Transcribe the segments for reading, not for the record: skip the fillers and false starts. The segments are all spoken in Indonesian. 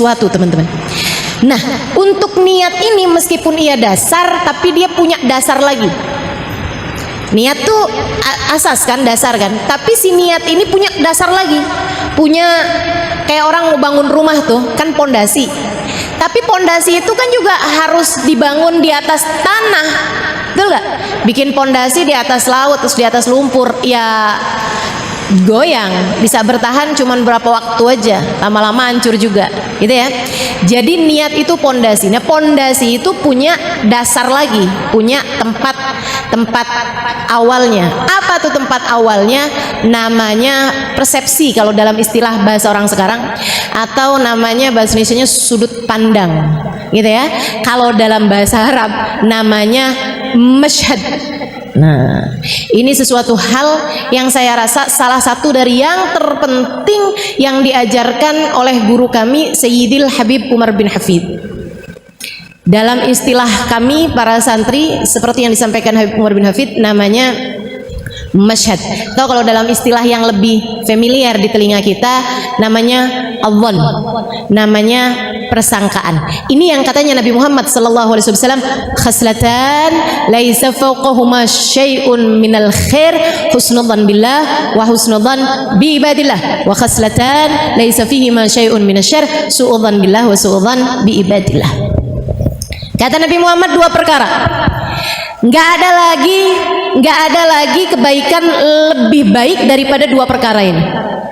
sesuatu, teman-teman. Nah, untuk niat ini meskipun ia dasar, tapi dia punya dasar lagi. Niat tuh asas kan, dasar kan. Tapi si niat ini punya dasar lagi. Punya kayak orang mau bangun rumah tuh, kan pondasi. Tapi pondasi itu kan juga harus dibangun di atas tanah. Betul gak? Bikin pondasi di atas laut, terus di atas lumpur, ya goyang, bisa bertahan cuman berapa waktu aja, lama-lama hancur juga, gitu ya. Jadi niat itu pondasi. Nah, pondasi itu punya dasar lagi, punya tempat awalnya. Apa tuh tempat awalnya? Namanya persepsi kalau dalam istilah bahasa orang sekarang, atau namanya bahasa Indonesianya sudut pandang, gitu ya. Kalau dalam bahasa Arab namanya masyhad. Nah, ini sesuatu hal yang saya rasa salah satu dari yang terpenting yang diajarkan oleh guru kami Sayyidil Habib Umar bin Hafid. Dalam istilah kami para santri, seperti yang disampaikan Habib Umar bin Hafid, namanya masyhad. Atau kalau dalam istilah yang lebih familiar di telinga kita, namanya adhan, namanya persangkaan. Ini yang katanya Nabi Muhammad sallallahu alaihi wasallam, khaslatan laisa fawqahuma syai'un minal khair husnudzan billah wa husnudzan bi ibadillah, wa khaslatan laisa fihima syai'un minasyarr su'udzan billah wa su'udzan bi ibadillah. Kata Nabi Muhammad, dua perkara. Nggak ada lagi kebaikan lebih baik daripada dua perkara ini.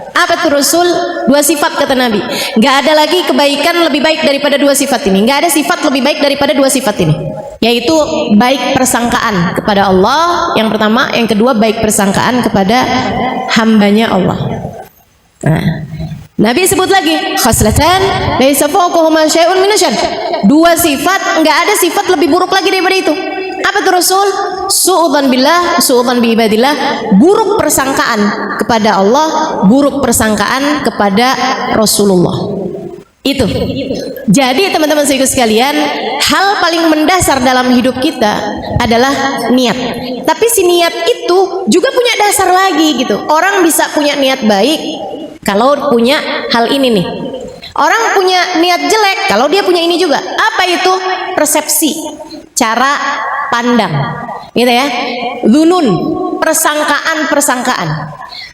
Apa tuh Rasul? Dua sifat kata Nabi. Nggak ada lagi kebaikan lebih baik daripada dua sifat ini. Nggak ada sifat lebih baik daripada dua sifat ini. Yaitu baik persangkaan kepada Allah yang pertama, yang kedua baik persangkaan kepada hambanya Allah. Nah, Nabi sebut lagi khaslatan laisa fawqahuma syai'un minasyarr. Dua sifat, nggak ada sifat lebih buruk lagi daripada itu. Apa tuh Rasul? Su'udzan billah, su'udzan bi ibadillah. Buruk persangkaan kepada Allah, buruk persangkaan kepada Rasulullah. Itu. Jadi teman-teman sekalian, hal paling mendasar dalam hidup kita adalah niat. Tapi si niat itu juga punya dasar lagi gitu. Orang bisa punya niat baik kalau punya hal ini nih. Orang punya niat jelek kalau dia punya ini juga. Apa itu? Persepsi, cara pandang, gitu ya. Dzunun, persangkaan.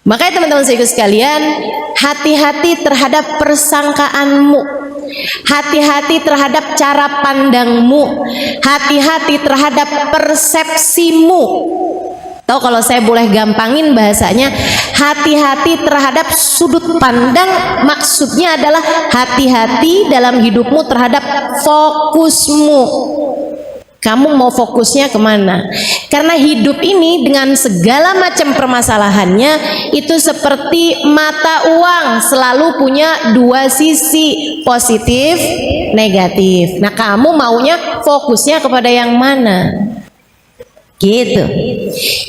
Makanya teman-teman sekalian, hati-hati terhadap persangkaanmu, hati-hati terhadap cara pandangmu, hati-hati terhadap persepsimu. Tahu kalau saya boleh gampangin bahasanya, hati-hati terhadap sudut pandang, maksudnya adalah hati-hati dalam hidupmu terhadap fokusmu. Kamu mau fokusnya kemana? Karena hidup ini dengan segala macam permasalahannya itu seperti mata uang, selalu punya dua sisi, positif, negatif. Nah, kamu maunya fokusnya kepada yang mana? Gitu.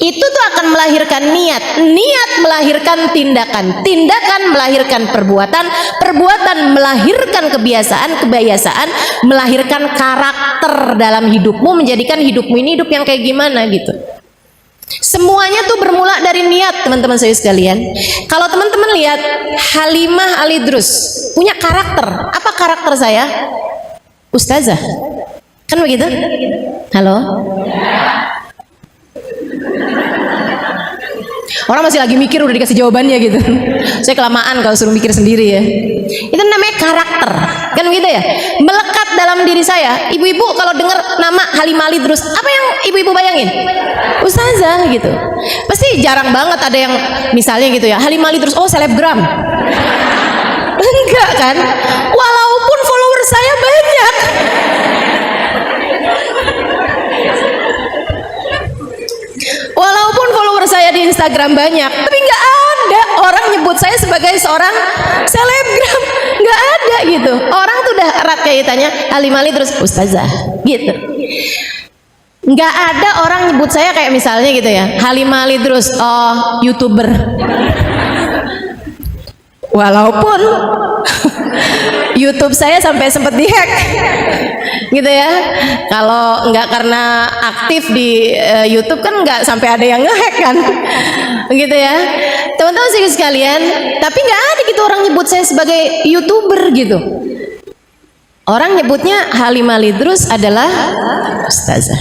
Itu tuh akan melahirkan niat, niat melahirkan tindakan, tindakan melahirkan perbuatan, perbuatan melahirkan kebiasaan, kebiasaan melahirkan karakter dalam hidupmu, menjadikan hidupmu ini hidup yang kayak gimana gitu. Semuanya tuh bermula dari niat, teman-teman saya sekalian. Kalau teman-teman lihat Halimah Al-Idrus punya karakter. Apa karakter saya? Ustazah. Kan begitu? Halo? Orang masih lagi mikir udah dikasih jawabannya gitu. Saya kelamaan kalau suruh mikir sendiri ya. Itu namanya karakter, kan begitu ya? Melekat dalam diri saya. Ibu-ibu kalau dengar nama Halimah Al-Idrus, apa yang ibu-ibu bayangin? Ustazah gitu. Pasti jarang banget ada yang misalnya gitu ya, Halimah Al-Idrus, oh selebgram. Enggak kan? Walaupun follower saya banyak. Walaupun follower saya di Instagram banyak, tapi nggak ada orang nyebut saya sebagai seorang selebgram, nggak ada gitu. Orang tuh udah erat kaitannya Halimah Al-Idrus ustazah gitu. Nggak ada orang nyebut saya kayak misalnya gitu ya, Halimah Al-Idrus, oh YouTuber. Walaupun YouTube saya sampai sempat dihack gitu ya. Kalau nggak karena aktif di YouTube kan nggak sampai ada yang ngehack kan gitu ya teman-teman sekalian. Tapi nggak ada gitu orang nyebut saya sebagai YouTuber gitu. Orang nyebutnya Halimah Idrus adalah ustazah.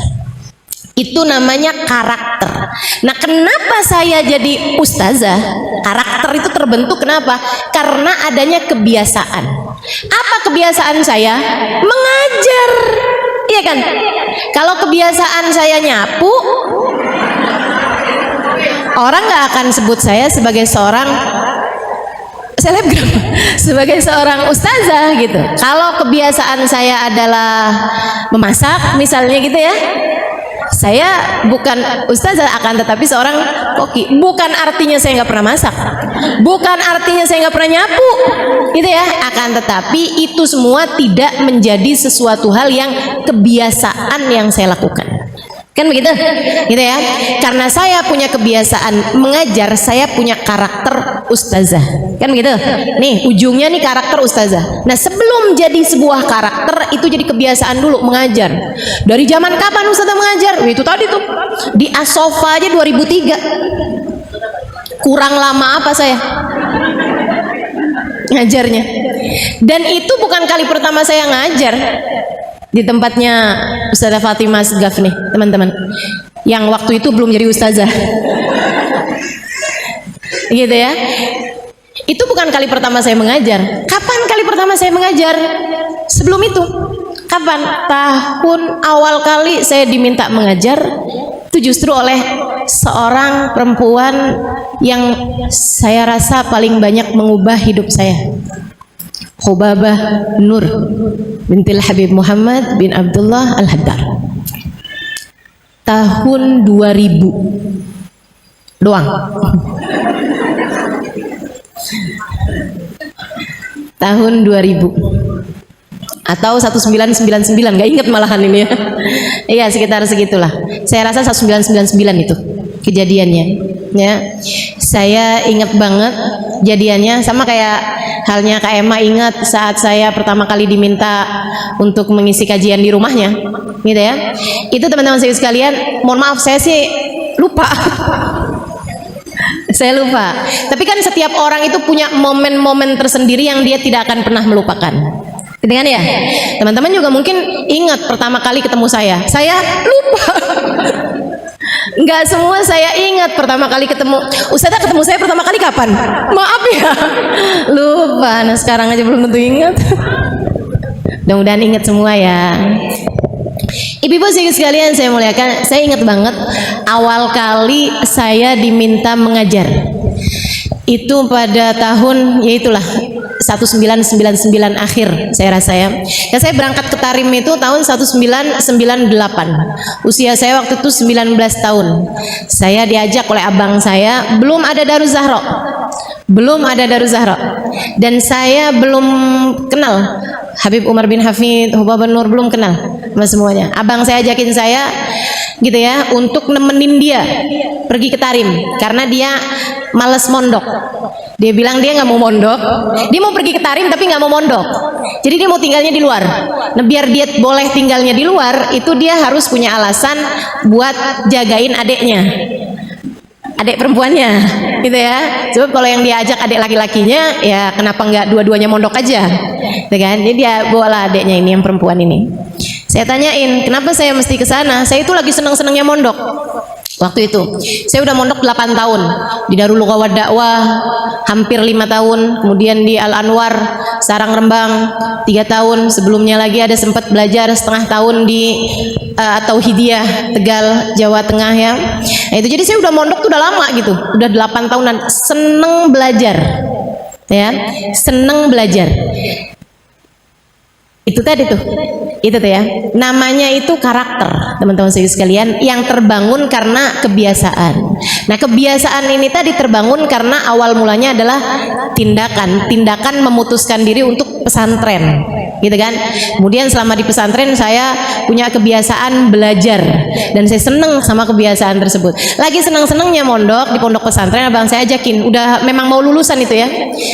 Itu namanya karakter. Nah, kenapa saya jadi ustazah? Karakter itu terbentuk kenapa? Karena adanya kebiasaan. Apa kebiasaan saya? Mengajar. Iya kan? Kalau kebiasaan saya nyapu, orang nggak akan sebut saya sebagai seorang selebgram, sebagai seorang ustazah gitu. Kalau kebiasaan saya adalah memasak misalnya gitu ya, saya bukan ustazah, akan tetapi seorang koki. Bukan artinya saya nggak pernah masak, bukan artinya saya nggak pernah nyapu gitu ya, akan tetapi itu semua tidak menjadi sesuatu hal yang kebiasaan yang saya lakukan. Kan begitu? Gitu ya. Karena saya punya kebiasaan mengajar, saya punya karakter ustazah. Kan begitu? Nih, ujungnya nih karakter ustazah. Nah, sebelum jadi sebuah karakter, itu jadi kebiasaan dulu mengajar. Dari zaman kapan ustazah mengajar? Itu tadi tuh. Di Asofa aja 2003. Kurang lama apa saya ngajarnya? Dan itu bukan kali pertama saya ngajar. Di tempatnya Ustazah Fatimah Segaf nih teman-teman, yang waktu itu belum jadi ustazah gitu ya. Itu bukan kali pertama saya mengajar. Kapan kali pertama saya mengajar? Sebelum itu kapan? Tahun awal kali saya diminta mengajar itu justru oleh seorang perempuan yang saya rasa paling banyak mengubah hidup saya, Khubabah Nur bintil Habib Muhammad bin Abdullah Al-Haddar. Tahun 2000 doang. Tahun 2000 atau 1999, nggak inget malahan ini ya. Iya, sekitar segitulah. Saya rasa 1999 itu kejadiannya ya. Saya ingat banget jadiannya, sama kayak halnya Kak Emma ingat saat saya pertama kali diminta untuk mengisi kajian di rumahnya gitu ya. Itu teman-teman saya sekalian, mohon maaf saya sih lupa. Saya lupa. Tapi kan setiap orang itu punya momen-momen tersendiri yang dia tidak akan pernah melupakan. Gitu kan ya? Teman-teman juga mungkin ingat pertama kali ketemu saya lupa. Enggak semua saya ingat pertama kali ketemu. Ustazah ketemu saya pertama kali kapan? Maaf ya, lupa. Nah sekarang aja belum tentu ingat. Mudah-mudahan ingat semua ya. Ibu-ibu sekalian saya muliakan, saya ingat banget awal kali saya diminta mengajar. Itu pada tahun, yaitulah 1999 akhir saya rasa ya. Dan saya berangkat ke Tarim itu tahun 1998. Usia saya waktu itu 19 tahun. Saya diajak oleh abang saya, belum ada Daruz Zahra. Belum ada Daruz Zahra. Dan saya belum kenal Habib Umar bin Hafid, Khubabah Nur, belum kenal sama semuanya. Abang saya ajakin saya gitu ya untuk nemenin dia pergi ke Tarim karena dia males mondok. Dia bilang dia nggak mau mondok, dia mau pergi ke Tarim tapi nggak mau mondok. Jadi dia mau tinggalnya di luar. Nah biar dia boleh tinggalnya di luar, itu dia harus punya alasan buat jagain adeknya, adik perempuannya, gitu ya. Sebab kalau yang diajak adik laki-lakinya, ya kenapa nggak dua-duanya mondok aja, gitu kan? Jadi dia bawalah adiknya ini yang perempuan ini. Saya tanyain, kenapa saya mesti ke sana? Saya itu lagi seneng-senengnya mondok. Waktu itu saya udah mondok 8 tahun di Darul Lughah Dakwah, hampir 5 tahun, kemudian di Al Anwar Sarang Rembang 3 tahun, sebelumnya lagi ada sempat belajar setengah tahun di Tauhidiyah Tegal Jawa Tengah ya. Nah, itu jadi saya udah mondok tuh udah lama gitu, udah 8 tahunan, seneng belajar ya, seneng belajar. Itu tadi tuh, itu tuh ya, namanya itu karakter teman-teman sekalian yang terbangun karena kebiasaan. Nah kebiasaan ini tadi terbangun karena awal mulanya adalah tindakan memutuskan diri untuk pesantren, gitu kan. Kemudian selama di pesantren saya punya kebiasaan belajar dan saya seneng sama kebiasaan tersebut. Lagi seneng-senengnya mondok di pondok pesantren, abang saya ajakin, udah memang mau lulusan itu ya,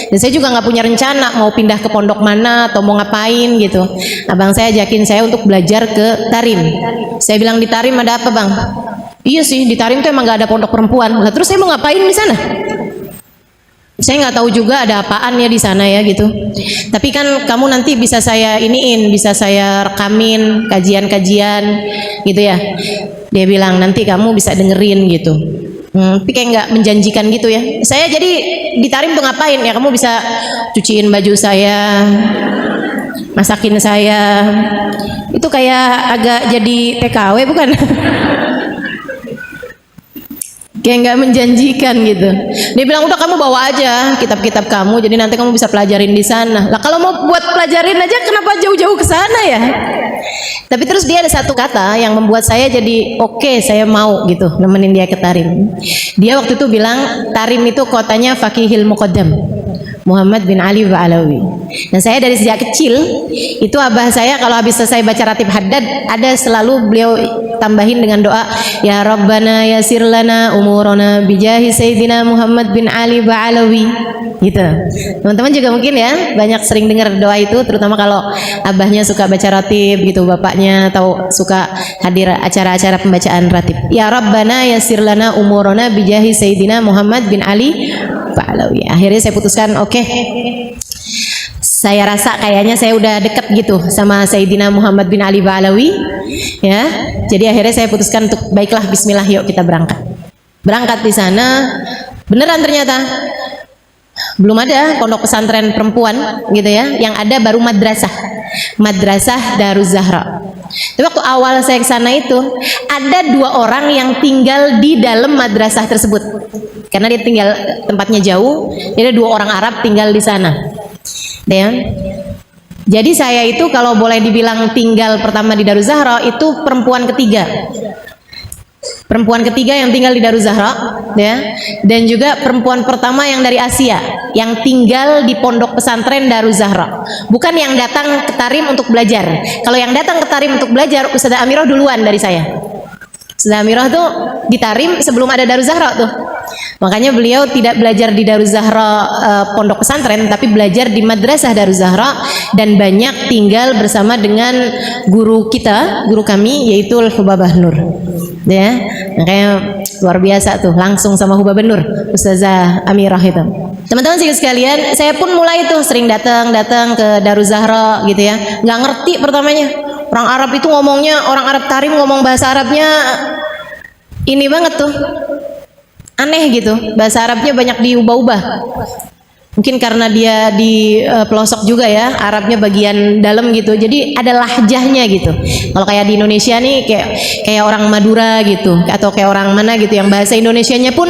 dan saya juga nggak punya rencana mau pindah ke pondok mana atau mau ngapain gitu. Abang saya ajakin saya untuk belajar ke Tarim. Saya bilang, di Tarim ada apa bang? Iya sih, di Tarim tuh emang gak ada pondok perempuan. Nah, terus saya mau ngapain di sana? Saya nggak tahu juga ada apaan ya di sana ya gitu. Tapi kan kamu nanti bisa saya iniin, bisa saya rekamin kajian-kajian gitu ya. Dia bilang nanti kamu bisa dengerin gitu. Tapi kayak nggak menjanjikan gitu ya. Saya jadi ditarim tuh ngapain ya? Kamu bisa cuciin baju saya, masakin saya. Itu kayak agak jadi TKW bukan? Kayak nggak menjanjikan gitu. Dia bilang udah kamu bawa aja kitab-kitab kamu, jadi nanti kamu bisa pelajarin di sana. Lah kalau mau buat pelajarin aja kenapa jauh-jauh ke sana ya? Tapi terus dia ada satu kata yang membuat saya jadi oke, saya mau gitu nemenin dia ke Tarim. Dia waktu itu bilang Tarim itu kotanya Fakihil Muqaddam Muhammad bin Ali Ba'alawi. Nah saya dari sejak kecil itu abah saya kalau habis selesai baca Ratib Haddad ada selalu beliau tambahin dengan doa ya Rabbana yasir lana umurana bijahi Sayyidina Muhammad bin Ali Ba'alawi gitu. Teman-teman juga mungkin ya banyak sering dengar doa itu, terutama kalau abahnya suka baca Ratib gitu, bapaknya atau suka hadir acara-acara pembacaan Ratib. Ya Rabbana yasir lana umurana bijahi Sayyidina Muhammad bin Ali Ba'alawi. Akhirnya saya putuskan oke, saya rasa kayaknya saya udah deket gitu sama Sayyidina Muhammad bin Ali Ba'alawi ya. Jadi akhirnya saya putuskan untuk baiklah bismillah yuk kita berangkat. Berangkat di sana beneran ternyata belum ada pondok pesantren perempuan gitu ya, yang ada baru madrasah Daruz Zahra. Tapi waktu awal saya ke sana itu ada 2 orang yang tinggal di dalam madrasah tersebut. Karena dia tinggal tempatnya jauh, jadi ada 2 orang Arab tinggal di sana. Ya. Jadi saya itu kalau boleh dibilang tinggal pertama di Daruz Zahra itu perempuan ketiga. Perempuan ketiga yang tinggal di Daruz Zahra ya, dan juga perempuan pertama yang dari Asia yang tinggal di pondok pesantren Daruz Zahra. Bukan yang datang ke Tarim untuk belajar. Kalau yang datang ke Tarim untuk belajar Ustazah Amirah duluan dari saya. Ustazah Amirah tuh di Tarim sebelum ada Daruz Zahra tuh. Makanya beliau tidak belajar di Daruz Zahra pondok pesantren, tapi belajar di madrasah Daruz Zahra dan banyak tinggal bersama dengan guru kita, guru kami yaitu Hubabah Nur. Ya, makanya luar biasa tuh langsung sama Hubabah Nur, Ustazah Amirah itu. Teman-teman sekalian, saya pun mulai tuh sering datang ke Daruz Zahra gitu ya. Nggak ngerti pertamanya. Orang Arab itu ngomongnya, orang Arab Tarim ngomong bahasa Arabnya ini banget tuh. Aneh gitu, bahasa Arabnya banyak diubah-ubah. Mungkin karena dia di pelosok juga ya, Arabnya bagian dalam gitu, jadi ada lahjahnya gitu. Kalau kayak di Indonesia nih kayak orang Madura gitu, atau kayak orang mana gitu, yang bahasa Indonesianya pun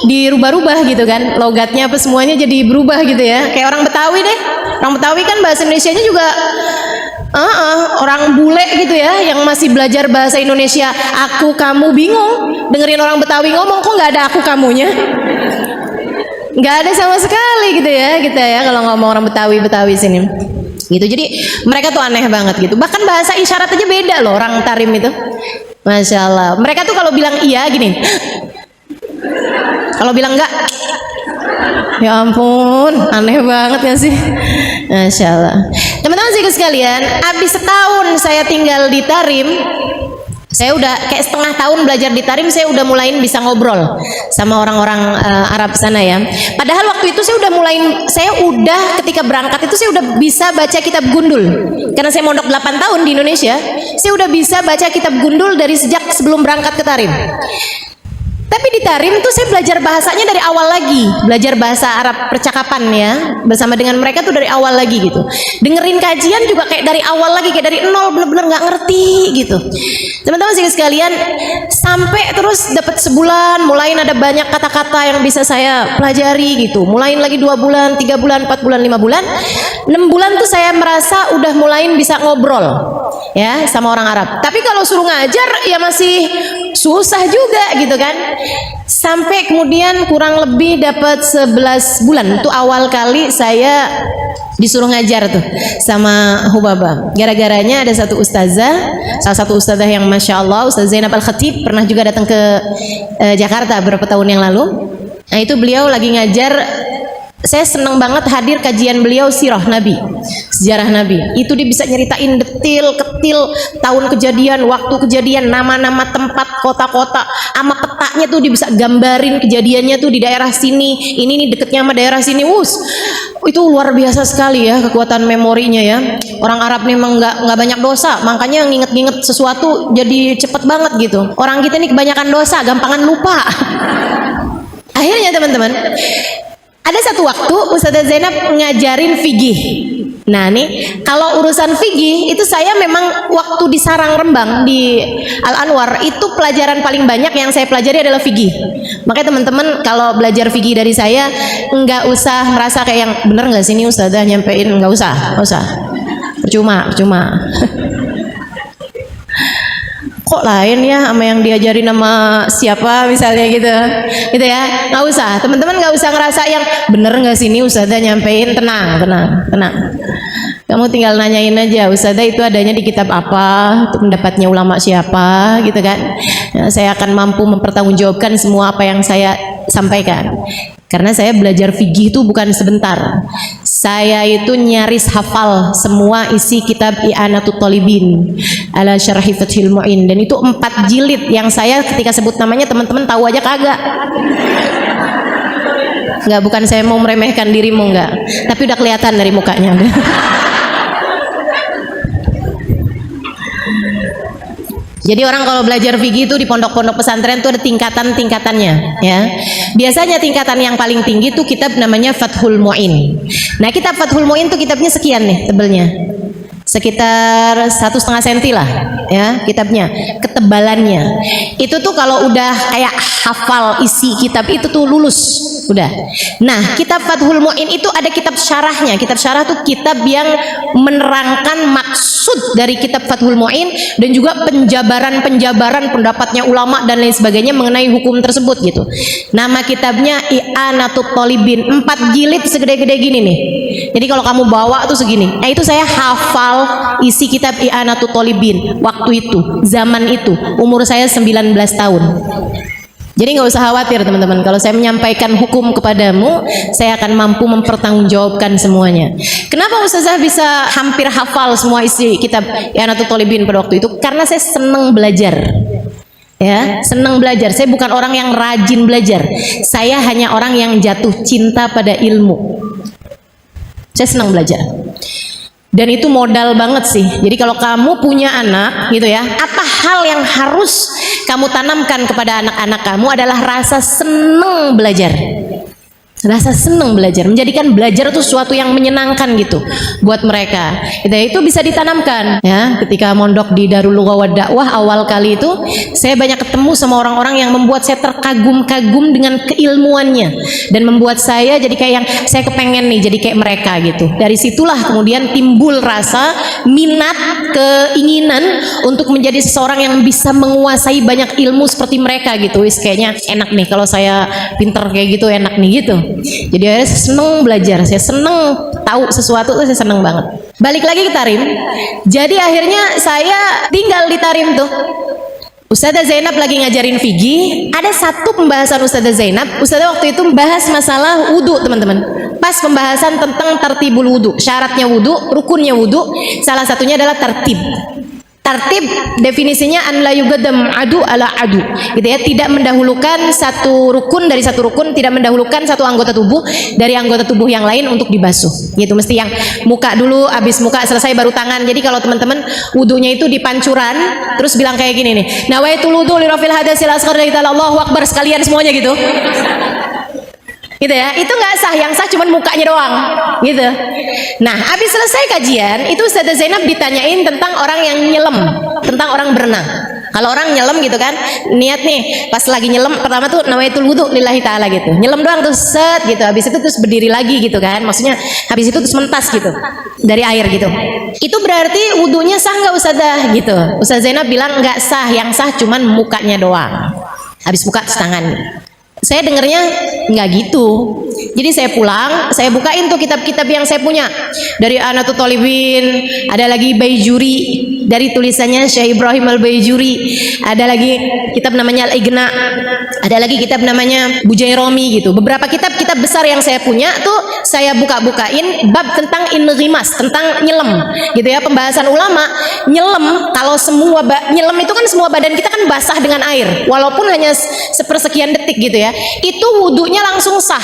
dirubah-rubah gitu kan, logatnya apa semuanya jadi berubah gitu ya. Kayak orang Betawi deh, orang Betawi kan bahasa Indonesianya juga orang bule gitu ya, yang masih belajar bahasa Indonesia aku kamu bingung dengerin orang Betawi ngomong, kok nggak ada aku kamunya, nggak ada sama sekali gitu ya kita ya kalau ngomong orang Betawi sini gitu. Jadi mereka tuh aneh banget gitu, bahkan bahasa isyarat aja beda loh orang Tarim itu. Masya Allah, mereka tuh kalau bilang iya gini, kalau bilang enggak ya ampun, aneh banget ya sih. Masya Allah. Teman-teman sekalian, habis setahun saya tinggal di Tarim, saya udah kayak setengah tahun belajar di Tarim, saya udah mulai bisa ngobrol sama orang-orang Arab sana ya. Padahal waktu itu saya udah ketika berangkat itu saya udah bisa baca kitab gundul. Karena saya mondok 8 tahun di Indonesia, saya udah bisa baca kitab gundul dari sejak sebelum berangkat ke Tarim. Tapi di Tarim tuh saya belajar bahasanya dari awal lagi, belajar bahasa Arab percakapan ya, bersama dengan mereka tuh dari awal lagi gitu. Dengerin kajian juga kayak dari awal lagi, kayak dari nol, bener-bener nggak ngerti gitu. Teman-teman sekalian, sampai terus dapat sebulan, mulai ada banyak kata-kata yang bisa saya pelajari gitu. Mulain lagi 2 bulan, 3 bulan, 4 bulan, 5 bulan, 6 bulan tuh saya merasa udah mulain bisa ngobrol ya sama orang Arab. Tapi kalau suruh ngajar ya masih susah juga gitu kan. Sampai kemudian kurang lebih dapat 11 bulan itu awal kali saya disuruh ngajar tuh sama Hubabah. Gara-garanya ada satu ustazah, salah satu ustazah yang Masya Allah, Ustazah Zainab Al-Khatib, pernah juga datang ke Jakarta beberapa tahun yang lalu. Nah itu beliau lagi ngajar Saya senang banget hadir kajian beliau sirah Nabi, sejarah Nabi. Itu dia bisa nyeritain detil, ketil, tahun kejadian, waktu kejadian, nama-nama tempat, kota-kota, sama petanya tuh dia bisa gambarin kejadiannya tuh di daerah sini, ini nih deketnya sama daerah sini. Itu luar biasa sekali ya kekuatan memorinya ya. Orang Arab nih memang nggak banyak dosa, makanya nginget-nginget sesuatu jadi cepet banget gitu. Orang kita nih kebanyakan dosa, gampangan lupa. Akhirnya teman-teman, ada satu waktu Ustazah Zainab ngajarin fikih. Nah nih, kalau urusan fikih itu saya memang waktu di Sarang Rembang di Al Anwar itu pelajaran paling banyak yang saya pelajari adalah fikih. Makanya teman-teman kalau belajar fikih dari saya nggak usah merasa kayak yang bener nggak sih ini Ustazah nyampein, nggak usah, percuma. Kok lain ya sama yang diajarin sama siapa misalnya gitu ya, nggak usah teman-teman, nggak usah ngerasa yang bener nggak sih ini Ustazah nyampein. Tenang, kamu tinggal nanyain aja, Ustazah itu adanya di kitab apa, untuk pendapatnya ulama siapa gitu kan. Nah, saya akan mampu mempertanggungjawabkan semua apa yang saya sampaikan, karena saya belajar fikih itu bukan sebentar. Saya itu nyaris hafal semua isi kitab I'anatul Talibin ala Syarhi Fathil Mu'in, dan itu 4 jilid yang saya ketika sebut namanya teman-teman tahu aja kagak. Enggak, bukan saya mau meremehkan dirimu, enggak, tapi udah kelihatan dari mukanya. Jadi orang kalau belajar fikih itu di pondok-pondok pesantren itu ada tingkatan-tingkatannya ya. Biasanya tingkatan yang paling tinggi itu kitab namanya Fathul Mu'in. Nah, kitab Fathul Mu'in itu kitabnya sekian nih tebelnya. Sekitar 1,5 cm lah ya kitabnya, ketebalannya. Itu tuh kalau udah kayak hafal isi kitab itu tuh lulus udah. Nah, kitab Fathul Mu'in itu ada kitab syarahnya. Kitab syarah tuh kitab yang menerangkan maksud dari kitab Fathul Mu'in dan juga penjabaran pendapatnya ulama dan lain sebagainya mengenai hukum tersebut gitu. Nama kitabnya I'anatul Talibin, 4 jilid segede-gede gini nih. Jadi kalau kamu bawa tuh segini. Nah, itu saya hafal isi kitab I'anatul Talibin waktu itu, zaman itu umur saya 19 tahun. Jadi nggak usah khawatir teman-teman, kalau saya menyampaikan hukum kepadamu, saya akan mampu mempertanggungjawabkan semuanya. Kenapa Ustazah bisa hampir hafal semua isi kitab I'anatul Talibin pada waktu itu? Karena saya senang belajar. Ya, senang belajar. Saya bukan orang yang rajin belajar. Saya hanya orang yang jatuh cinta pada ilmu. Saya senang belajar. Dan itu modal banget sih. Jadi kalau kamu punya anak gitu ya, apa hal yang harus kamu tanamkan kepada anak-anak kamu adalah rasa senang belajar. Rasa senang belajar, menjadikan belajar itu sesuatu yang menyenangkan gitu buat mereka. Itu bisa ditanamkan ya. Ketika mondok di Darul Lughah wa Dakwah awal kali itu, saya banyak ketemu sama orang-orang yang membuat saya terkagum-kagum dengan keilmuannya dan membuat saya jadi kayak yang saya kepengen nih jadi kayak mereka gitu. Dari situlah kemudian timbul rasa minat, keinginan untuk menjadi seseorang yang bisa menguasai banyak ilmu seperti mereka gitu. Kayaknya enak nih kalau saya pinter kayak gitu, enak nih gitu. Jadi saya seneng belajar, saya seneng tahu sesuatu tuh, saya seneng banget. Balik lagi ke Tarim. Jadi akhirnya saya tinggal di Tarim tuh. Ustazah Zainab lagi ngajarin fikih. Ada satu pembahasan Ustazah Zainab. Ustazah waktu itu membahas masalah wudu teman-teman. Pas pembahasan tentang tartibul wudu, syaratnya wudu, rukunnya wudu. Salah satunya adalah tartib. Tartib definisinya an la yuqaddam adu ala adu gitu ya, tidak mendahulukan satu rukun dari satu rukun, tidak mendahulukan satu anggota tubuh dari anggota tubuh yang lain untuk dibasuh gitu. Mesti yang muka dulu, habis muka selesai baru tangan. Jadi kalau teman-teman wudunya itu di pancuran terus bilang kayak gini nih, nawaitul wudu li rafil hadasil asghar Allahu akbar sekalian semuanya gitu. Gitu ya, itu nggak sah, yang sah cuman mukanya doang gitu. Nah, habis selesai kajian itu Ustazah Zainab ditanyain tentang orang yang nyelam, tentang orang berenang. Kalau orang nyelam gitu kan, niat nih pas lagi nyelam pertama tuh nawaitul wudu lillahi ta'ala gitu, nyelam doang tuh set gitu, habis itu terus berdiri lagi gitu kan, maksudnya habis itu terus mentas gitu dari air gitu. Itu berarti wudunya sah nggak Ustazah gitu? Ustazah Zainab bilang nggak sah, yang sah cuman mukanya doang, habis buka tangan. Saya dengernya nggak gitu. Jadi saya pulang, saya bukain tuh kitab-kitab yang saya punya. Dari I'anatul Talibin, ada lagi Baijuri, dari tulisannya Syekh Ibrahim Al-Baijuri. Ada lagi kitab namanya Al-Ighna. Ada lagi kitab namanya Bujairomi gitu. Beberapa kitab besar yang saya punya tuh saya buka-bukain bab tentang inrimas, tentang nyelem gitu ya. Pembahasan ulama nyelem, kalau semua nyelem itu kan semua badan kita kan basah dengan air, walaupun hanya sepersekian detik gitu ya, itu wudhunya langsung sah.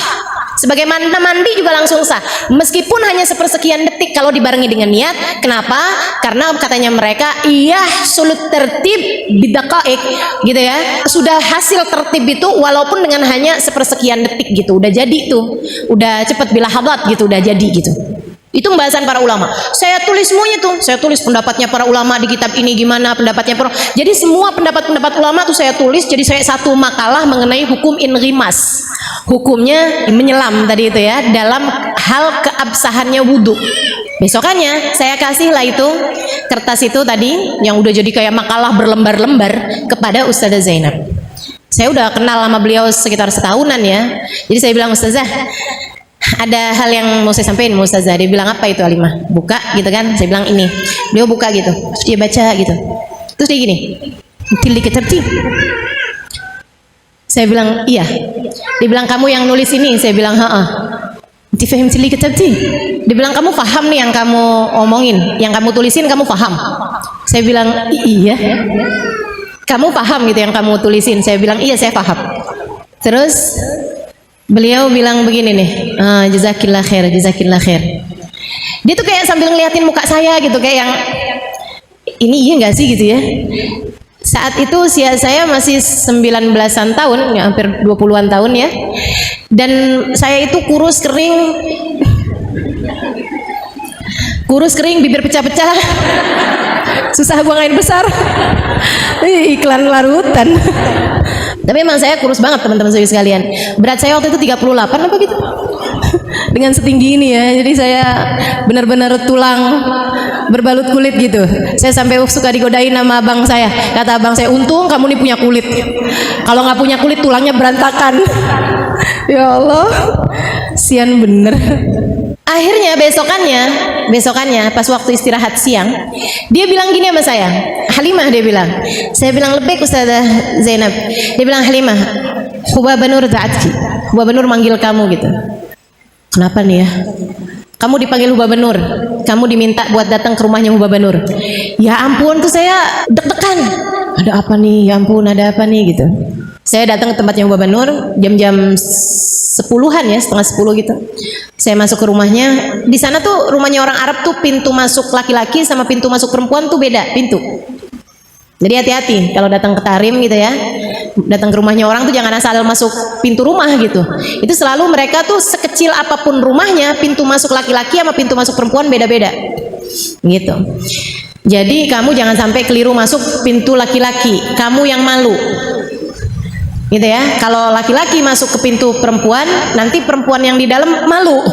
Sebagaimana mandi juga langsung sah, meskipun hanya sepersekian detik kalau dibarengi dengan niat. Kenapa? Karena katanya mereka, iya sulut tertib bidaqaik gitu ya, sudah hasil tertib itu walaupun dengan hanya sepersekian detik gitu, udah jadi tuh, udah cepat bila hadat gitu, udah jadi gitu. Itu pembahasan para ulama. Saya tulis semuanya tuh. Saya tulis pendapatnya para ulama di kitab ini gimana, pendapatnya para. Jadi semua pendapat-pendapat ulama tuh saya tulis. Jadi saya satu makalah mengenai hukum inrimas. Hukumnya menyelam tadi itu ya, dalam hal keabsahannya wudhu. Besokannya saya kasih lah itu kertas itu tadi yang udah jadi kayak makalah berlembar-lembar kepada Ustazah Zainab. Saya udah kenal sama beliau sekitar setahunan ya. Jadi saya bilang, Ustazah, ada hal yang mau saya sampaikan, Ustazah. Dia bilang, apa itu Halimah? Buka gitu kan. Saya bilang ini. Beliau buka gitu. Terus dia baca gitu. Terus dia gini, "Tilli kitabti." Saya bilang, iya. Dia bilang, kamu yang nulis ini? Saya bilang, "Heeh." "Tifahim tilli kitabti." Dia bilang, kamu paham nih yang kamu omongin, yang kamu tulisin kamu paham? Saya bilang, iya. Kamu paham gitu yang kamu tulisin? Saya bilang, iya saya paham. Terus beliau bilang begini nih, jazakillah khair, jazakillah khair. Dia tuh kayak sambil ngeliatin muka saya gitu, kayak yang ini iya nggak sih gitu ya. Saat itu usia saya masih 19-an tahun, ya, hampir 20-an tahun ya. Dan saya itu kurus kering, bibir pecah-pecah. Susah buang air besar. Iklan larutan. Tapi emang saya kurus banget teman-teman sekalian. Berat saya waktu itu 38 apa gitu. Dengan setinggi ini ya. Jadi saya benar-benar tulang berbalut kulit gitu. Saya sampai suka digodain sama abang saya. Kata abang saya, untung kamu nih punya kulit. Kalau nggak punya kulit tulangnya berantakan. Ya Allah, sian bener. Akhirnya besokannya pas waktu istirahat siang, dia bilang gini sama saya, Halimah, dia bilang. Saya bilang, lebih Ustazah Zainab. Dia bilang, Halimah, Hubaba Nur da'atki. Hubaba Nur manggil kamu gitu. Kenapa nih ya? Kamu dipanggil Hubaba Nur, kamu diminta buat datang ke rumahnya Hubaba Nur. Ya ampun, tuh saya deg-degan. Ada apa nih? Ya ampun, ada apa nih gitu. Saya datang ke tempatnya Hubaba Nur jam-jam 10-an ya, setengah 10 gitu. Saya masuk ke rumahnya. Di sana tuh rumahnya orang Arab tuh pintu masuk laki-laki sama pintu masuk perempuan tuh beda pintu. Jadi hati-hati kalau datang ke Tarim gitu ya. Datang ke rumahnya orang tuh jangan asal masuk pintu rumah gitu. Itu selalu mereka tuh sekecil apapun rumahnya, pintu masuk laki-laki sama pintu masuk perempuan beda-beda. Gitu. Jadi kamu jangan sampai keliru masuk pintu laki-laki, kamu yang malu. Gitu ya. Kalau laki-laki masuk ke pintu perempuan, nanti perempuan yang di dalam malu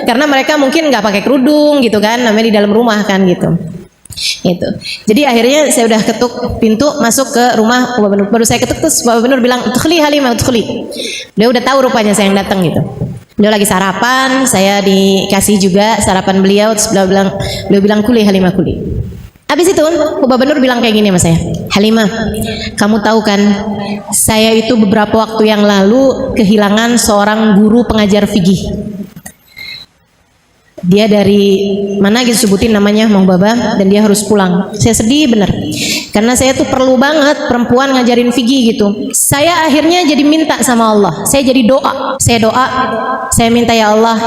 karena mereka mungkin nggak pakai kerudung gitu kan, namanya di dalam rumah kan gitu. Itu. Jadi akhirnya saya udah ketuk pintu masuk ke rumah Hubaba Nur. Baru saya ketuk terus Hubaba Nur bilang, "Udkhuli Halimah, udkhuli." Dia udah tahu rupanya saya yang datang gitu. Dia lagi sarapan, saya dikasih juga sarapan beliau, terus beliau bilang, "Kuli Halimah, kuli." Habis itu Hubaba Nur bilang kayak gini sama saya, "Halimah, kamu tahu kan, saya itu beberapa waktu yang lalu kehilangan seorang guru pengajar fikih. Dia dari mana gitu sebutin namanya, Mang Baba, dan dia harus pulang. Saya sedih bener, karena saya tuh perlu banget perempuan ngajarin fikih gitu. Saya akhirnya jadi minta sama Allah, saya jadi doa, saya minta, ya Allah,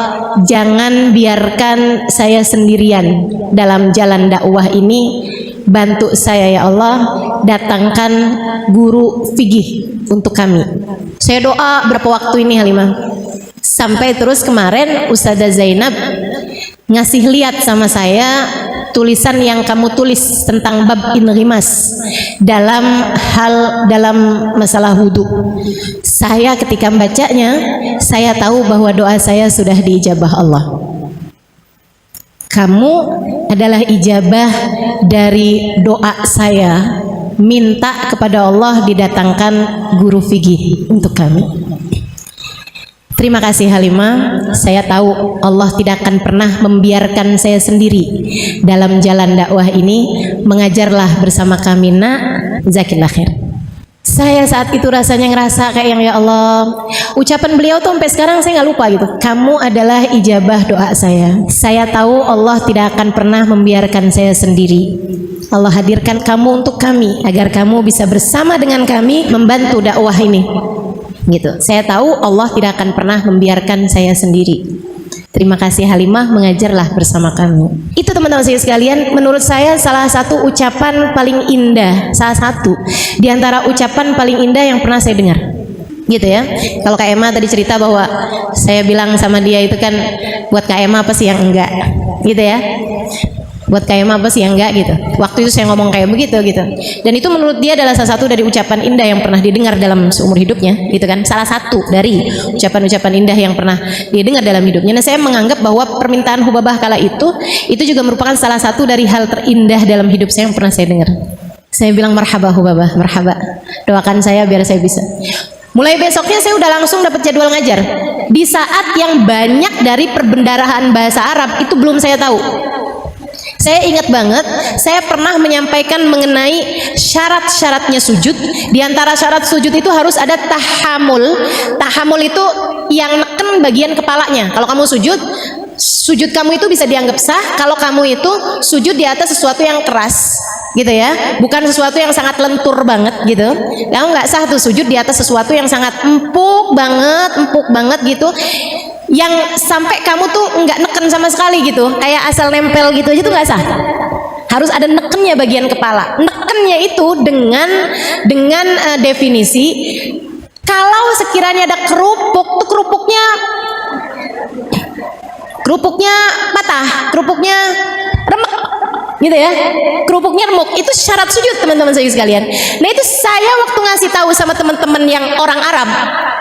jangan biarkan saya sendirian dalam jalan dakwah ini. Bantu saya ya Allah, datangkan guru fikih untuk kami." Saya doa berapa waktu ini Halimah, sampai terus kemarin Ustazah Zainab ngasih lihat sama saya tulisan yang kamu tulis tentang bab inrimas dalam masalah wudhu. Saya ketika membacanya, saya tahu bahwa doa saya sudah diijabah Allah. Kamu adalah ijabah dari doa saya, minta kepada Allah didatangkan guru fikih untuk kami. Terima kasih Halimah, saya tahu Allah tidak akan pernah membiarkan saya sendiri dalam jalan dakwah ini. Mengajarlah bersama kami nak, jazakillah khair. Saya saat itu rasanya ngerasa kayak yang, ya Allah, ucapan beliau tuh sampai sekarang saya nggak lupa gitu. Kamu adalah ijabah doa saya. Saya tahu Allah tidak akan pernah membiarkan saya sendiri. Allah hadirkan kamu untuk kami agar kamu bisa bersama dengan kami membantu dakwah ini. Gitu. Saya tahu Allah tidak akan pernah membiarkan saya sendiri. Terima kasih Halimah, mengajarlah bersama kami. Itu teman-teman saya sekalian, menurut saya salah satu ucapan paling indah, salah satu di antara ucapan paling indah yang pernah saya dengar. Gitu ya. Kalau Kak Emma tadi cerita bahwa saya bilang sama dia itu kan, buat Kak Emma apa sih yang enggak? Gitu ya. Buat Kak Emma apa sih yang enggak gitu. Waktu itu saya ngomong kayak begitu gitu. Dan itu menurut dia adalah salah satu dari ucapan indah yang pernah didengar dalam seumur hidupnya, gitu kan. Salah satu dari ucapan-ucapan indah yang pernah didengar dalam hidupnya. Nah, saya menganggap bahwa permintaan Hubabah kala itu juga merupakan salah satu dari hal terindah dalam hidup saya yang pernah saya dengar. Saya bilang marhaba Hubabah, marhaba. Doakan saya biar saya bisa. Mulai besoknya saya udah langsung dapat jadwal ngajar. Di saat yang banyak dari perbendaharaan bahasa Arab itu belum saya tahu. Saya ingat banget, saya pernah menyampaikan mengenai syarat-syaratnya sujud. Di antara syarat sujud itu harus ada tahamul. Tahamul itu yang neken bagian kepalanya. Kalau kamu sujud kamu itu bisa dianggap sah kalau kamu itu sujud di atas sesuatu yang keras, gitu ya, bukan sesuatu yang sangat lentur banget gitu. Kamu nggak sah tuh sujud di atas sesuatu yang sangat empuk banget gitu, yang sampai kamu tuh nggak neken sama sekali gitu, kayak asal nempel gitu aja tuh nggak sah. Harus ada nekennya bagian kepala. Nekennya itu dengan definisi kalau sekiranya ada kerupuk tuh kerupuknya patah, kerupuknya remek gitu ya, kerupuknya remuk, itu syarat sujud teman-teman saya sekalian. Nah itu saya waktu ngasih tahu sama teman-teman yang orang Arab,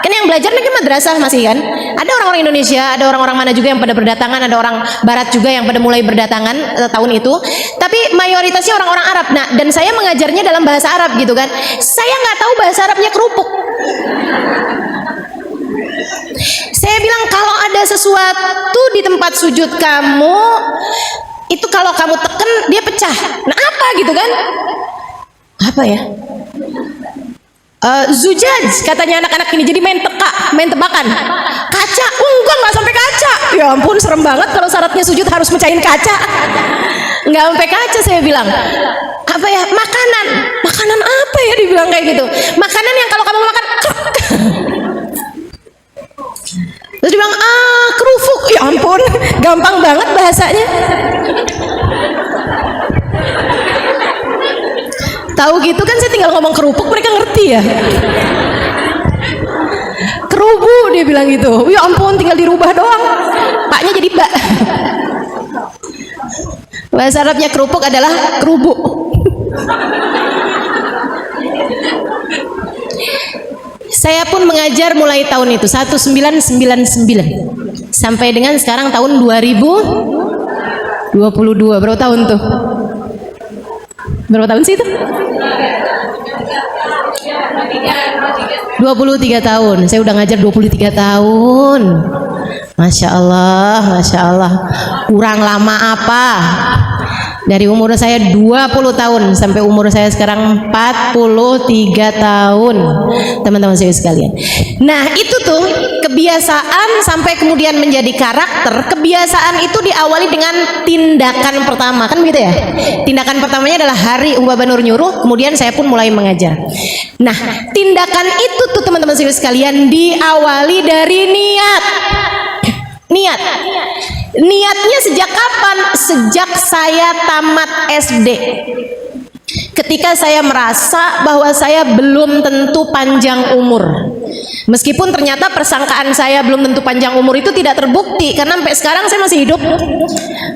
kan yang belajar negeri madrasah masih kan, ada orang-orang Indonesia, ada orang-orang mana juga yang pada berdatangan, ada orang Barat juga yang pada mulai berdatangan tahun itu, tapi mayoritasnya orang-orang Arab. Nah dan saya mengajarnya dalam bahasa Arab gitu kan, saya nggak tahu bahasa Arabnya kerupuk. Saya bilang kalau ada sesuatu di tempat sujud kamu itu kalau kamu tekan dia pecah. Nah apa gitu kan? Apa ya? Zujaj katanya anak-anak ini, jadi main tebakan. Kaca, enggak sampai kaca. Ya ampun serem banget kalau syaratnya sujud harus mecahin kaca. Enggak sampai kaca saya bilang. Apa ya? Makanan apa ya dibilang kayak gitu? Makanan yang kalau kamu makan terus dia bilang kerupuk. Ya ampun, gampang banget bahasanya. Tahu gitu kan, saya tinggal ngomong kerupuk mereka ngerti ya. Kerubu dia bilang gitu. Ya ampun, tinggal dirubah doang, paknya jadi bak. Bahasa Arabnya kerupuk adalah kerubu. Saya pun mengajar mulai tahun itu 1999 sampai dengan sekarang tahun 2022. Berapa tahun tuh? Berapa tahun sih itu? 23 tahun. Saya udah ngajar 23 tahun. Masya Allah, Masya Allah. Kurang lama apa? Dari umur saya 20 tahun sampai umur saya sekarang 43 tahun, teman-teman saya sekalian. Nah itu tuh kebiasaan sampai kemudian menjadi karakter. Kebiasaan itu diawali dengan tindakan pertama, kan begitu ya. Tindakan pertamanya adalah hari Hubabah Nur nyuruh, kemudian saya pun mulai mengajar. Nah tindakan itu tuh teman-teman saya sekalian diawali dari niat. Niatnya sejak kapan? Sejak saya tamat SD. Ketika saya merasa bahwa saya belum tentu panjang umur. Meskipun ternyata persangkaan saya belum tentu panjang umur itu tidak terbukti, karena sampai sekarang saya masih hidup.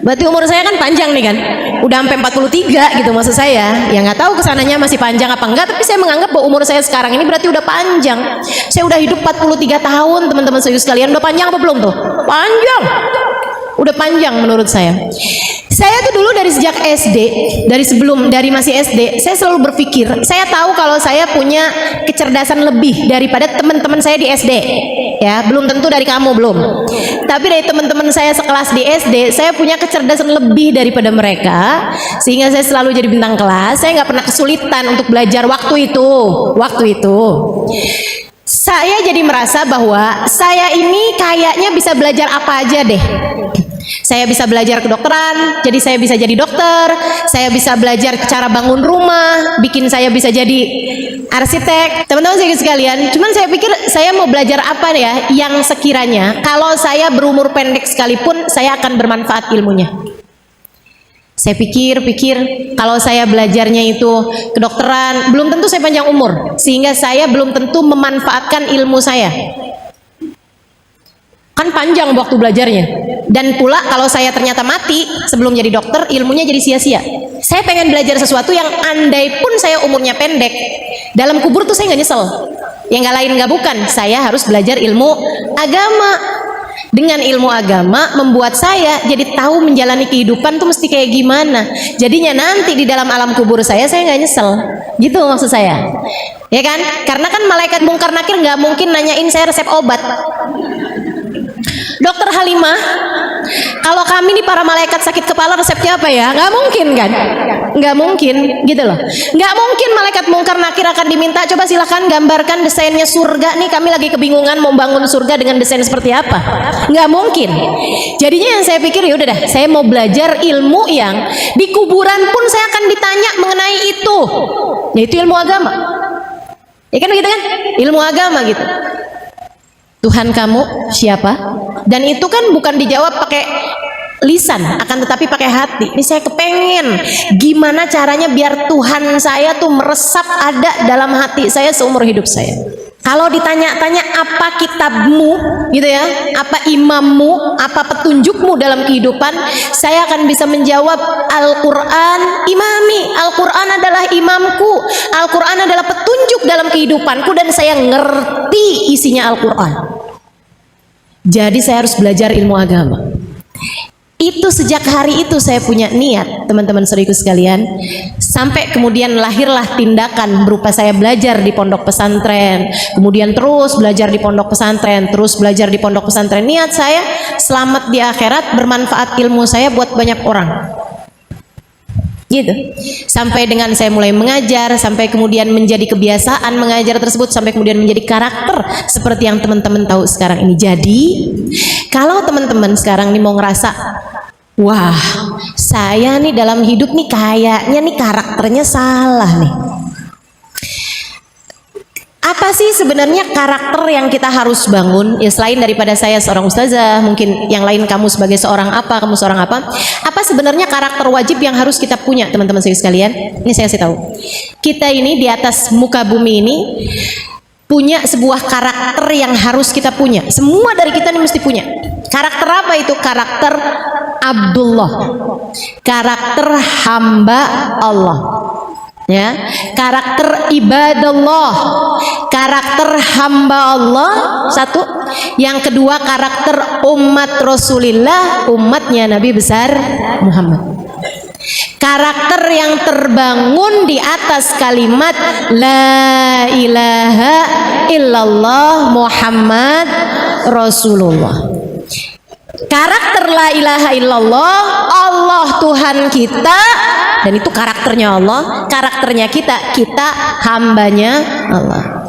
Berarti umur saya kan panjang nih kan, udah sampai 43 gitu maksud saya. Ya nggak tahu kesananya masih panjang apa enggak, tapi saya menganggap bahwa umur saya sekarang ini berarti udah panjang. Saya udah hidup 43 tahun teman-teman saya sekalian. Udah panjang apa belum tuh? Panjang. udah panjang menurut saya. Saya tuh dulu dari sejak SD, dari masih SD, saya selalu berpikir, saya tahu kalau saya punya kecerdasan lebih daripada teman-teman saya di SD. Ya, belum tentu dari kamu, belum. Tapi dari teman-teman saya sekelas di SD, saya punya kecerdasan lebih daripada mereka, sehingga saya selalu jadi bintang kelas. Saya nggak pernah kesulitan untuk belajar waktu itu. Saya jadi merasa bahwa saya ini kayaknya bisa belajar apa aja deh. Saya bisa belajar kedokteran, jadi saya bisa jadi dokter. Saya bisa belajar cara bangun rumah, bikin saya bisa jadi arsitek. Teman-teman saya sekalian, cuman saya pikir saya mau belajar apa ya yang sekiranya kalau saya berumur pendek sekalipun saya akan bermanfaat ilmunya. Saya pikir kalau saya belajarnya itu kedokteran, belum tentu saya panjang umur, sehingga saya belum tentu memanfaatkan ilmu saya. Kan panjang waktu belajarnya. Dan pula kalau saya ternyata mati sebelum jadi dokter, ilmunya jadi sia-sia. Saya pengen belajar sesuatu yang andai pun saya umurnya pendek, dalam kubur tuh saya nggak nyesel. Yang nggak lain nggak bukan, saya harus belajar ilmu agama. Dengan ilmu agama membuat saya jadi tahu menjalani kehidupan tuh mesti kayak gimana. Jadinya nanti di dalam alam kubur saya nggak nyesel. Gitu maksud saya. Ya kan? Karena kan malaikat mungkar nakir nggak mungkin nanyain saya resep obat. Dokter Halimah, kalau kami nih para malaikat sakit kepala resepnya apa ya? Nggak mungkin kan? Nggak mungkin gitu loh. Nggak mungkin malaikat mungkar nakir akan diminta, coba silahkan gambarkan desainnya surga nih, kami lagi kebingungan mau bangun surga dengan desain seperti apa. Nggak mungkin. Jadinya yang saya pikir ya udah dah, saya mau belajar ilmu yang di kuburan pun saya akan ditanya mengenai itu, yaitu ilmu agama. Ya kan begitu kan? Ilmu agama gitu. Tuhan kamu siapa? Dan itu kan bukan dijawab pakai lisan, akan tetapi pakai hati. Ini saya kepengen gimana caranya biar Tuhan saya tuh meresap ada dalam hati saya seumur hidup saya. Kalau ditanya-tanya apa kitabmu gitu ya, apa imammu, apa petunjukmu dalam kehidupan, saya akan bisa menjawab Al-Quran imami, Al-Quran adalah imamku, Al-Quran adalah petunjuk dalam kehidupanku, dan saya ngerti isinya Al-Quran. Jadi saya harus belajar ilmu agama. Itu sejak hari itu saya punya niat, teman-teman saudaraku sekalian, sampai kemudian lahirlah tindakan berupa saya belajar di pondok pesantren, kemudian terus belajar di pondok pesantren, terus belajar di pondok pesantren. Niat saya selamat di akhirat, bermanfaat ilmu saya buat banyak orang. Gitu. Sampai dengan saya mulai mengajar, sampai kemudian menjadi kebiasaan mengajar tersebut, sampai kemudian menjadi karakter seperti yang teman-teman tahu sekarang ini. Jadi kalau teman-teman sekarang nih mau ngerasa, wah saya nih dalam hidup nih kayaknya nih karakternya salah nih, apa sih sebenarnya karakter yang kita harus bangun? Ya selain daripada saya seorang ustazah, mungkin yang lain kamu sebagai seorang apa, kamu seorang apa sebenarnya karakter wajib yang harus kita punya, teman-teman saya sekalian? Ini saya kasih tahu, kita ini di atas muka bumi ini punya sebuah karakter yang harus kita punya. Semua dari kita ini mesti punya. Karakter apa itu? Karakter Abdullah, karakter hamba Allah, ya, karakter ibadallah, karakter hamba Allah, satu. Yang kedua karakter umat Rasulullah, umatnya Nabi besar Muhammad. Karakter yang terbangun di atas kalimat la ilaha illallah Muhammad Rasulullah. Karakter la ilaha illallah, Allah Tuhan kita, dan itu karakternya Allah, karakternya kita hambanya Allah.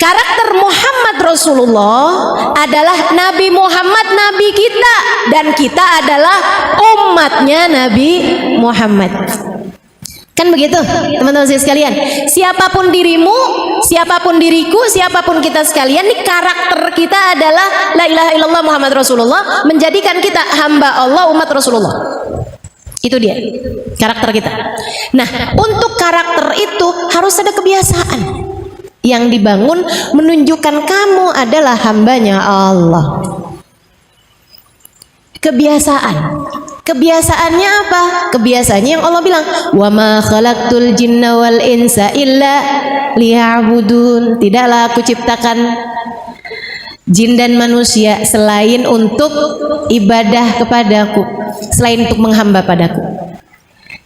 Karakter Muhammad Rasulullah adalah Nabi Muhammad, Nabi kita, dan kita adalah umatnya Nabi Muhammad. Kan begitu teman-teman sekalian. Siapapun dirimu, siapapun diriku, siapapun kita sekalian, nih karakter kita adalah la ilaha illallah Muhammad Rasulullah, menjadikan kita hamba Allah, umat Rasulullah. Itu dia karakter kita. Nah, untuk karakter itu harus ada kebiasaan yang dibangun menunjukkan kamu adalah hambanya Allah. Kebiasaannya apa? Kebiasaannya yang Allah bilang, wa ma khalaqtul jinna wal insa illa liya'budun. Tidaklah aku ciptakan jin dan manusia selain untuk ibadah kepadaku, selain untuk menghamba padaku.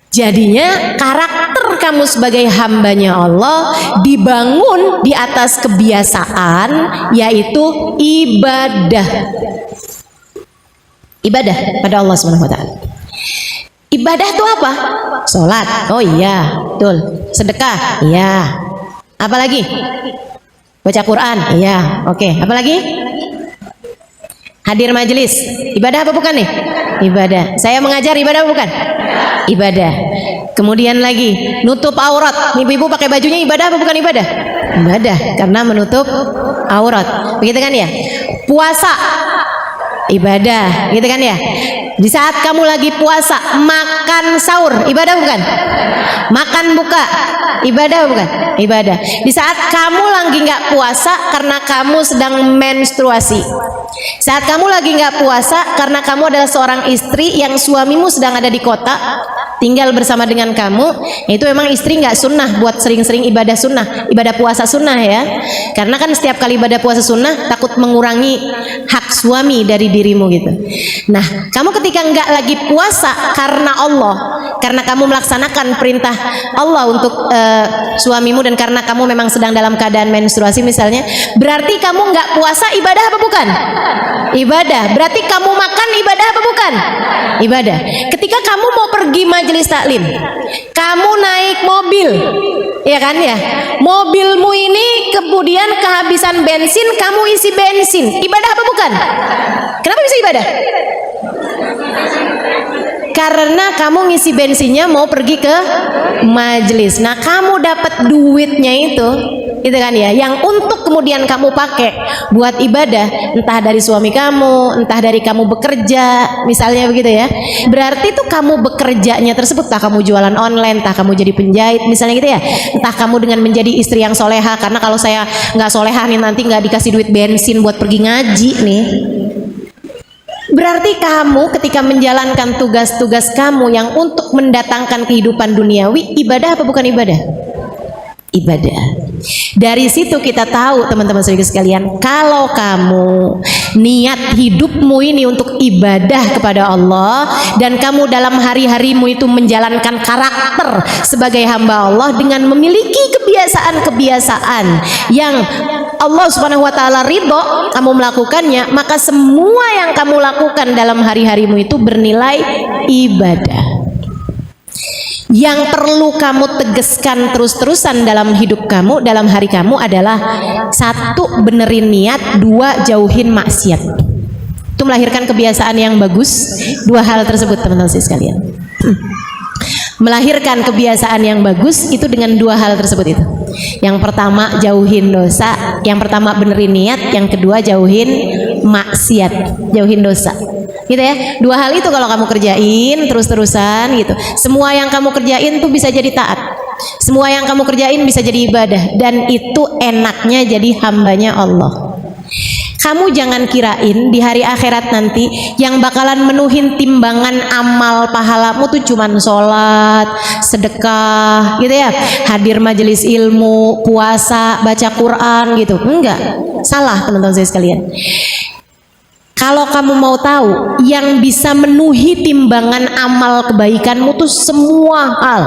Jadinya karakter kamu sebagai hambanya Allah dibangun di atas kebiasaan, yaitu ibadah. Ibadah pada Allah Subhanahu wa taala. Ibadah itu apa? Sholat. Oh iya, betul. Sedekah. Iya. Apalagi? Baca Quran. Iya. Oke. Apalagi? Hadir majelis. Ibadah apa bukan nih? Ibadah. Saya mengajar, ibadah apa bukan? Ibadah. Kemudian lagi nutup aurat. Ibu-ibu pakai bajunya ibadah apa bukan ibadah? Ibadah, karena menutup aurat. Begitu kan ya? Puasa. Ibadah, gitu kan ya? Di saat kamu lagi puasa, makan sahur, ibadah bukan? Makan buka, ibadah bukan? Ibadah. Di saat kamu lagi nggak puasa karena kamu sedang menstruasi, saat kamu lagi nggak puasa karena kamu adalah seorang istri yang suamimu sedang ada di kota, tinggal bersama dengan kamu, itu memang istri nggak sunnah buat sering-sering ibadah sunnah, ibadah puasa sunnah ya, karena kan setiap kali ibadah puasa sunnah takut mengurangi hak suami dari dirimu gitu. Nah, kamu ketika nggak lagi puasa karena Allah, karena kamu melaksanakan perintah Allah untuk suamimu dan karena kamu memang sedang dalam keadaan menstruasi misalnya, berarti kamu nggak puasa ibadah apa bukan? Ibadah. Berarti kamu makan ibadah apa bukan? Ibadah. Ketika kamu mau pergi majelis taklim, kamu naik mobil, ya kan ya? Mobilmu ini kemudian kehabisan bensin, kamu isi bensin, ibadah apa bukan? Kenapa bisa ibadah? Karena kamu ngisi bensinnya mau pergi ke majelis. Nah, kamu dapat duitnya itu kan ya, yang untuk kemudian kamu pakai buat ibadah, entah dari suami kamu, entah dari kamu bekerja, misalnya begitu ya. Berarti itu kamu bekerjanya tersebut, entah kamu jualan online, entah kamu jadi penjahit, misalnya gitu ya, entah kamu dengan menjadi istri yang soleha, karena kalau saya nggak soleha nih nanti nggak dikasih duit bensin buat pergi ngaji nih. Berarti kamu ketika menjalankan tugas-tugas kamu yang untuk mendatangkan kehidupan duniawi, ibadah apa bukan ibadah? Ibadah. Dari situ kita tahu teman-teman saudara sekalian, kalau kamu niat hidupmu ini untuk ibadah kepada Allah dan kamu dalam hari-harimu itu menjalankan karakter sebagai hamba Allah dengan memiliki kebiasaan-kebiasaan yang Allah Subhanahu wa taala ridho, kamu melakukannya, maka semua yang kamu lakukan dalam hari-harimu itu bernilai ibadah. Yang perlu kamu tegaskan terus-terusan dalam hidup kamu, dalam hari kamu adalah satu, benerin niat, dua, jauhin maksiat. Itu melahirkan kebiasaan yang bagus. Dua hal tersebut teman-teman sekalian, melahirkan kebiasaan yang bagus itu dengan dua hal tersebut itu. Yang pertama jauhin dosa, yang pertama benerin niat, yang kedua jauhin maksiat, jauhin dosa. Gitu ya. Dua hal itu kalau kamu kerjain terus-terusan gitu, semua yang kamu kerjain tuh bisa jadi taat. Semua yang kamu kerjain bisa jadi ibadah, dan itu enaknya jadi hambanya Allah. Kamu jangan kirain di hari akhirat nanti yang bakalan menuhin timbangan amal pahalamu tuh cuman sholat, sedekah gitu ya, hadir majelis ilmu, puasa, baca Quran gitu. Enggak, salah teman-teman saya sekalian. Kalau kamu mau tahu yang bisa menuhi timbangan amal kebaikanmu tuh semua hal.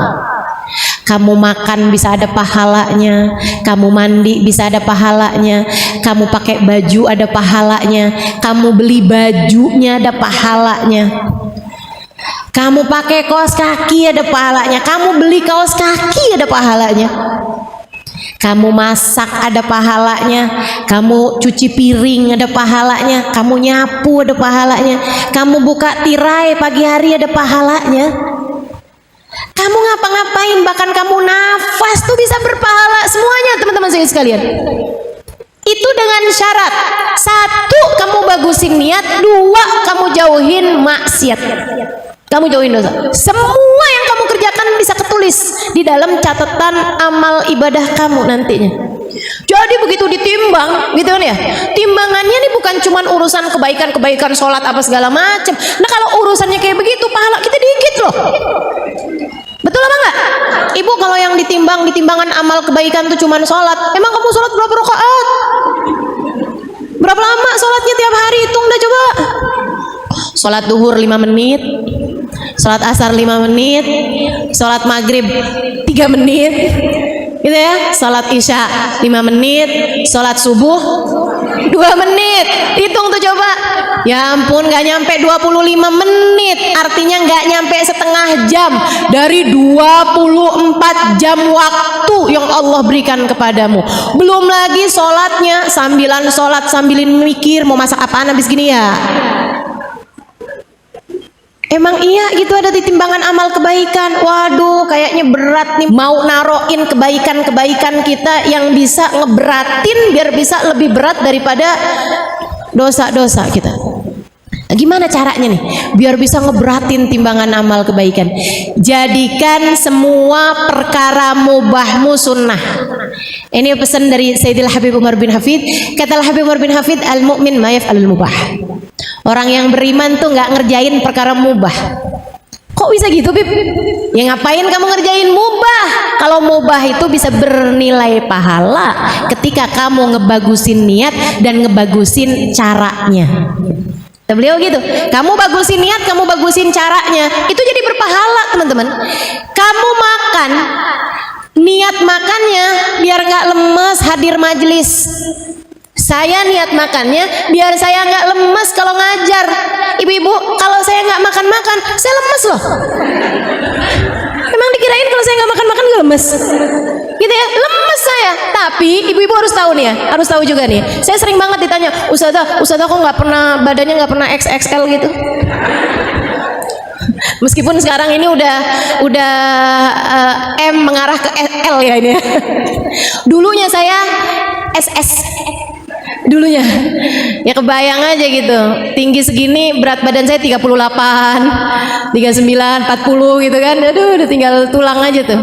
Kamu makan bisa ada pahalanya, kamu mandi bisa ada pahalanya, kamu pakai baju ada pahalanya, kamu beli bajunya ada pahalanya, kamu pakai kaos kaki ada pahalanya, kamu beli kaos kaki ada pahalanya, kamu masak ada pahalanya, kamu cuci piring ada pahalanya, kamu nyapu ada pahalanya, kamu buka tirai pagi hari ada pahalanya. Kamu ngapa-ngapain, bahkan kamu nafas tuh bisa berpahala semuanya teman-teman saya sekalian. Itu dengan syarat, satu, kamu bagusin niat, dua, kamu jauhin maksiat, kamu jauhin dosa. Semua yang kamu kerjakan bisa ketulis di dalam catatan amal ibadah kamu nantinya. Jadi begitu ditimbang gitu kan ya, timbangannya ini bukan cuma urusan kebaikan-kebaikan sholat apa segala macam. Nah kalau urusannya kayak begitu, pahala kita dikit loh. Betul apa enggak? Ibu, kalau yang ditimbang di timbangan amal kebaikan tuh cuman sholat, emang kamu sholat berapa rakaat? Berapa lama sholatnya tiap hari? Hitung dah coba. Sholat duhur 5 menit, sholat asar 5 menit, sholat maghrib 3 menit, gitu ya. Sholat isya 5 menit, sholat subuh 2 menit. Hitung tuh coba. Ya ampun, gak nyampe 25 menit. Artinya gak nyampe setengah jam dari 24 jam waktu yang Allah berikan kepadamu. Belum lagi sholatnya sambilan sholat, sambilin mikir mau masak apaan habis gini ya. Emang iya gitu ada di timbangan amal kebaikan. Waduh, kayaknya berat nih mau naroin kebaikan-kebaikan kita yang bisa ngeberatin biar bisa lebih berat daripada dosa-dosa kita. Nah, gimana caranya nih biar bisa ngeberatin timbangan amal kebaikan? Jadikan semua perkara mubahmu sunnah. Ini pesan dari Sayyidil Habib Umar bin Hafid. Kata Habib Umar bin Hafid, al-mu'min ma yaf'alul mubah. Orang yang beriman tuh nggak ngerjain perkara mubah. Kok bisa gitu, Bib? Ya ngapain kamu ngerjain mubah? Kalau mubah itu bisa bernilai pahala ketika kamu ngebagusin niat dan ngebagusin caranya. Beliau gitu, kamu bagusin niat, kamu bagusin caranya, itu jadi berpahala, teman-teman. Kamu makan, niat makannya biar nggak lemes hadir majelis. Saya niat makannya biar saya nggak lemes kalau ngajar. Ibu-ibu, kalau saya nggak makan-makan, saya lemes loh. Emang dikirain kalau saya nggak makan-makan nggak lemes? Gitu ya, lemes saya. Tapi ibu-ibu harus tahu nih ya, harus tahu juga nih. Saya sering banget ditanya, Ustazah kok nggak pernah badannya nggak pernah XXL gitu. Meskipun sekarang ini udah M mengarah ke L ya ini. Dulunya saya SS. Dulunya ya kebayang aja gitu, tinggi segini, berat badan saya 38, 39, 40 gitu kan. Aduh, udah tinggal tulang aja tuh.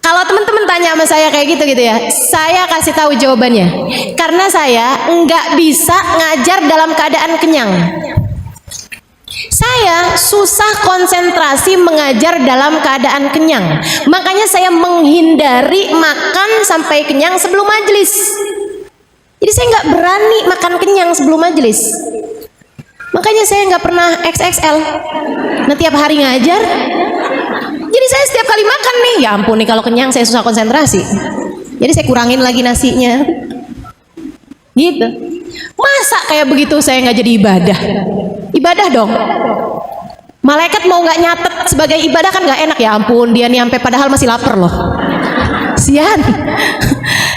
Kalau teman-teman tanya sama saya kayak gitu ya, saya kasih tahu jawabannya. Karena saya nggak bisa ngajar dalam keadaan kenyang. Saya susah konsentrasi mengajar dalam keadaan kenyang. Makanya saya menghindari makan sampai kenyang sebelum majelis. Jadi saya nggak berani makan kenyang sebelum majelis. Makanya saya nggak pernah XXL. Nah tiap hari ngajar. Jadi saya setiap kali makan nih, ya ampun nih kalau kenyang saya susah konsentrasi. Jadi saya kurangin lagi nasinya. Gitu. Masa kayak begitu saya nggak jadi ibadah? Ibadah dong. Malaikat mau nggak nyatet sebagai ibadah kan nggak enak, ya ampun dia nih sampai padahal masih lapar loh. Sian.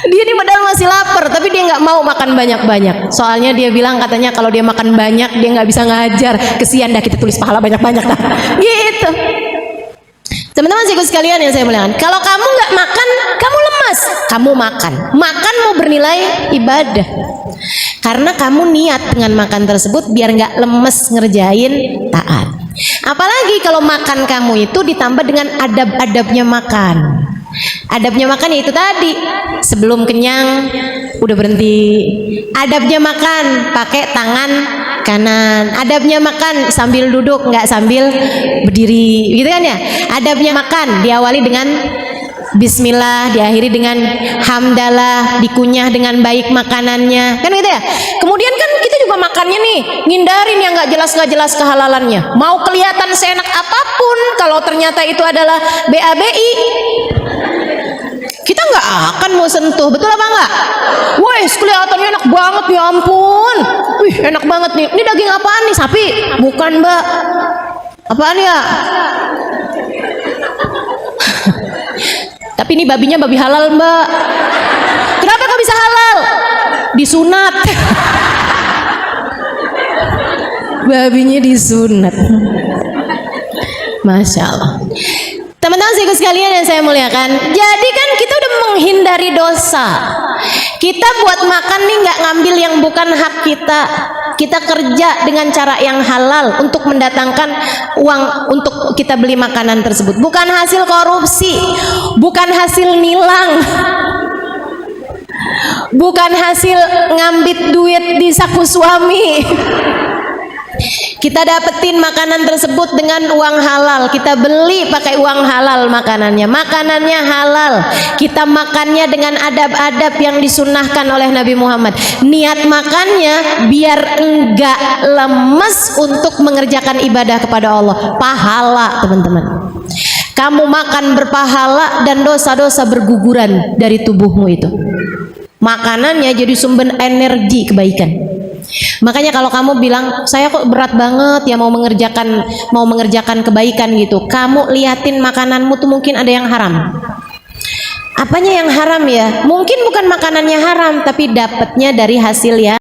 Dia nih padahal masih lapar tapi dia nggak mau makan banyak-banyak. Soalnya dia bilang katanya kalau dia makan banyak dia nggak bisa ngajar. Kesian dah kita tulis pahala banyak-banyak dah. Gitu. Teman-teman sekalian yang saya muliakan, kalau kamu nggak makan, kamu lemas. Kamu makan, makan mau bernilai ibadah. Karena kamu niat dengan makan tersebut biar nggak lemes ngerjain taat. Apalagi kalau makan kamu itu ditambah dengan adab-adabnya makan. Adabnya makan ya itu tadi, sebelum kenyang udah berhenti. Adabnya makan pakai tangan kanan. Adabnya makan sambil duduk, nggak sambil berdiri, gitu kan ya. Adabnya makan diawali dengan bismillah, diakhiri dengan hamdalah, dikunyah dengan baik makanannya, kan gitu ya. Kemudian kan kita juga makannya nih ngindarin yang nggak jelas kehalalannya. Mau kelihatan seenak apapun, kalau ternyata itu adalah BABI, kita nggak akan mau sentuh, betul apa enggak? Woi, kelihatannya enak banget, ya ampun. Wih, enak banget nih. Ini daging apaan nih? Sapi? Bukan, Mbak. Apaan ya? Tapi ini babinya babi halal, Mbak. Kenapa kok bisa halal? Disunat. Babinya disunat. Masya Allah. Teman-teman sekalian yang saya muliakan, jadi kan kita udah menghindari dosa. Kita buat makan nih nggak ngambil yang bukan hak kita. Kita kerja dengan cara yang halal untuk mendatangkan uang untuk kita beli makanan tersebut. Bukan hasil korupsi, bukan hasil nilang, bukan hasil ngambit duit di saku suami. Kita dapetin makanan tersebut dengan uang halal. Kita beli pakai uang halal makanannya. Makanannya halal. Kita makannya dengan adab-adab yang disunnahkan oleh Nabi Muhammad. Niat makannya biar enggak lemes untuk mengerjakan ibadah kepada Allah. Pahala, teman-teman. Kamu makan berpahala dan dosa-dosa berguguran dari tubuhmu itu. Makanannya jadi sumber energi kebaikan. Makanya kalau kamu bilang saya kok berat banget ya mau mengerjakan kebaikan gitu, kamu liatin makananmu tuh mungkin ada yang haram. Apanya yang haram ya? Mungkin bukan makanannya haram, tapi dapatnya dari hasil ya